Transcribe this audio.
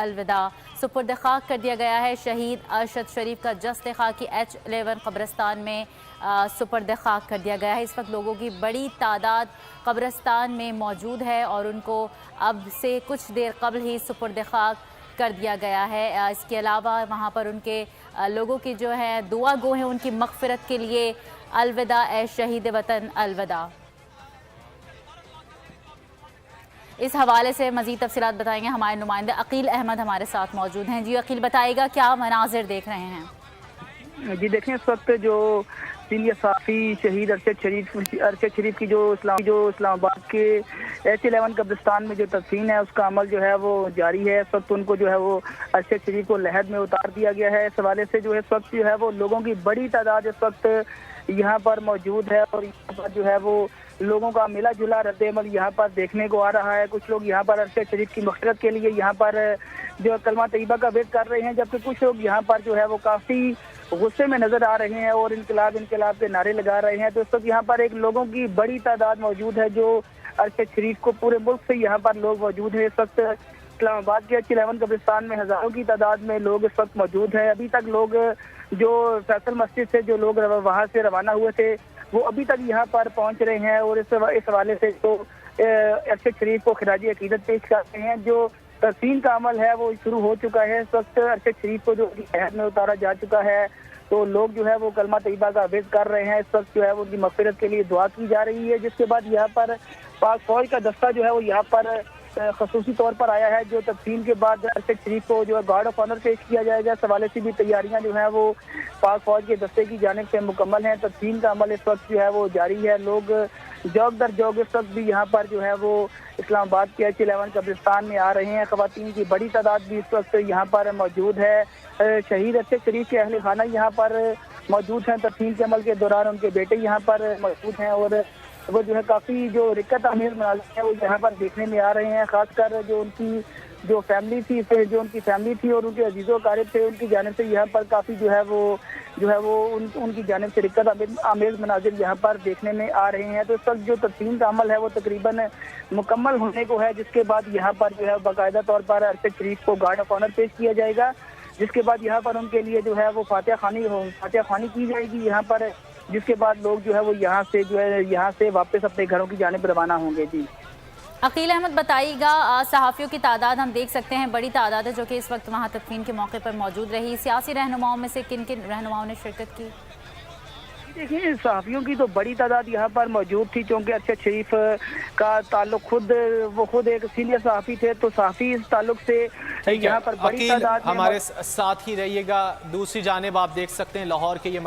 الوداع سپرد خاک کر دیا گیا ہے۔ شہید ارشد شریف کا جسد خاکی H11 قبرستان میں سپرد خاک کر دیا گیا ہے۔ اس وقت لوگوں کی بڑی تعداد قبرستان میں موجود ہے اور ان کو اب سے کچھ دیر قبل ہی سپرد خاک کر دیا گیا ہے۔ اس کے علاوہ وہاں پر ان کے لوگوں کی جو ہے دعا گو ہیں ان کی مغفرت کے لیے۔ الوداع اے شہید وطن الوداع۔ اس حوالے سے مزید تفصیلات بتائیں گے ہمارے نمائندے عقیل احمد ہمارے ساتھ موجود ہیں۔ جی عقیل، بتائے گا کیا مناظر دیکھ رہے ہیں؟ جی دیکھیں، اس وقت جو سینئر صحافی شہید ارشد شریف کی جو اسلام آباد کے H11 قبرستان میں جو تدفین ہے اس کا عمل جو ہے وہ جاری ہے۔ اس وقت ان کو جو ہے وہ ارشد شریف کو لحد میں اتار دیا گیا ہے۔ اس حوالے سے جو ہے اس وقت جو ہے وہ لوگوں کی بڑی تعداد اس وقت یہاں پر موجود ہے اور یہاں پر جو ہے وہ لوگوں کا ملا جلا رد عمل یہاں پر دیکھنے کو آ رہا ہے۔ کچھ لوگ یہاں پر ارشد شریف کی مغفرت کے لیے یہاں پر جو کلمہ طیبہ کا وید کر رہے ہیں، جبکہ کچھ لوگ یہاں پر جو ہے وہ کافی غصے میں نظر آ رہے ہیں اور انقلاب کے نعرے لگا رہے ہیں۔ تو اس وقت یہاں پر ایک لوگوں کی بڑی تعداد موجود ہے جو ارشد شریف کو پورے ملک سے یہاں پر لوگ موجود ہیں۔ اس وقت اسلام آباد کے H11 قبرستان میں ہزاروں کی تعداد میں لوگ اس وقت موجود ہیں۔ ابھی تک لوگ جو فیصل مسجد سے جو لوگ وہاں سے روانہ ہوئے تھے وہ ابھی تک یہاں پر پہنچ رہے ہیں اور اس حوالے سے جو ارشد شریف کو خراج عقیدت پیش کرتے ہیں۔ جو تدفین کا عمل ہے وہ شروع ہو چکا ہے۔ اس وقت ارشد شریف کو جو لحد میں اتارا جا چکا ہے تو لوگ جو ہے وہ کلمہ طیبہ کا وید کر رہے ہیں۔ اس وقت جو ہے وہ ان کی مغفرت کے لیے دعا کی جا رہی ہے، جس کے بعد یہاں پر پاک فوج کا دستہ جو ہے وہ یہاں پر خصوصی طور پر آیا ہے۔ جو تدفین کے بعد ارشد شریف کو جو ہے گارڈ آف آنر پیش کیا جائے گا۔ اس حوالے سے بھی تیاریاں جو ہیں وہ پاک فوج کے دستے کی جانب سے مکمل ہیں۔ تدفین کا عمل اس وقت جو ہے وہ جاری ہے۔ لوگ جوگ در جوگ اس وقت بھی یہاں پر جو ہے وہ اسلام آباد کے H11 قبرستان میں آ رہے ہیں۔ خواتین کی بڑی تعداد بھی اس وقت یہاں پر موجود ہے۔ شہید ارشد شریف کے اہل خانہ یہاں پر موجود ہیں۔ تدفین کے عمل کے دوران ان کے بیٹے یہاں پر موجود ہیں اور وہ جو ہے کافی جو رکت آمیز مناظر ہیں وہ یہاں پر دیکھنے میں آ رہے ہیں۔ خاص کر جو ان کی جو فیملی تھی اور ان کے عزیز و اقارب تھے، ان کی جانب سے یہاں پر کافی جو ہے وہ ان کی جانب سے رکت آمیز مناظر یہاں پر دیکھنے میں آ رہے ہیں۔ تو اس وقت جو تدفین کا عمل ہے وہ تقریباً مکمل ہونے کو ہے، جس کے بعد یہاں پر جو ہے باقاعدہ طور پر ارشد شریف کو گارڈ آف آنر پیش کیا جائے گا، جس کے بعد یہاں پر ان کے لیے جو ہے وہ فاتحہ خوانی کی جائے گی یہاں پر، جس کے بعد لوگ جو ہے وہ یہاں سے واپس اپنے گھروں کی جانب روانہ ہوں گے۔ جی عقیل احمد، بتائیے گا صحافیوں کی تعداد ہم دیکھ سکتے ہیں بڑی تعداد ہے جو کہ اس وقت وہاں تدفین کے موقع پر موجود رہی۔ سیاسی رہنماؤں میں سے کن کن رہنماؤں نے شرکت کی؟ دیکھیں، صحافیوں کی تو بڑی تعداد یہاں پر موجود تھی، چونکہ ارشد شریف کا تعلق خود ایک سینئر صحافی تھے، تو صحافی اس تعلق سے یہاں پر بڑی تعداد ہمارے ساتھ ہی رہیے گا۔ دوسری جانب آپ دیکھ سکتے ہیں لاہور کے یہ